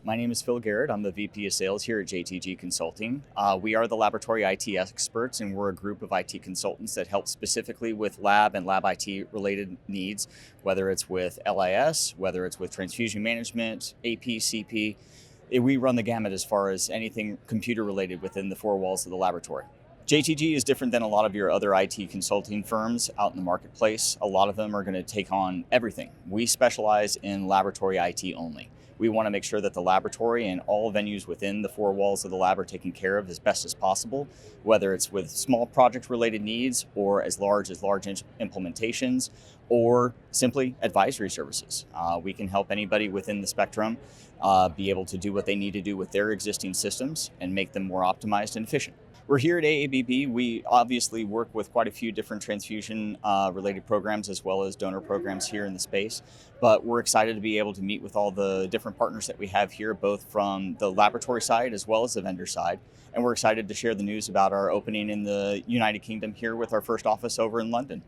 My name is Phil Garrett. I'm the VP of Sales here at JTG Consulting. We are the laboratory IT experts, and we're a group of IT consultants that help specifically with lab and lab IT related needs, whether it's with LIS, whether it's with transfusion management, AP, CP. We run the gamut as far as anything computer related within the four walls of the laboratory. JTG is different than a lot of your other IT consulting firms out in the marketplace. A lot of them are going to take on everything. We specialize in laboratory IT only. We want to make sure that the laboratory and all venues within the four walls of the lab are taken care of as best as possible, whether it's with small project-related needs or as large implementations or simply advisory services. We can help anybody within the spectrum be able to do what they need to do with their existing systems and make them more optimized and efficient. We're here at AABB. We obviously work with quite a few different transfusion related programs as well as donor programs here in the space, but we're excited to be able to meet with all the different partners that we have here, both from the laboratory side as well as the vendor side. And we're excited to share the news about our opening in the United Kingdom here with our first office over in London.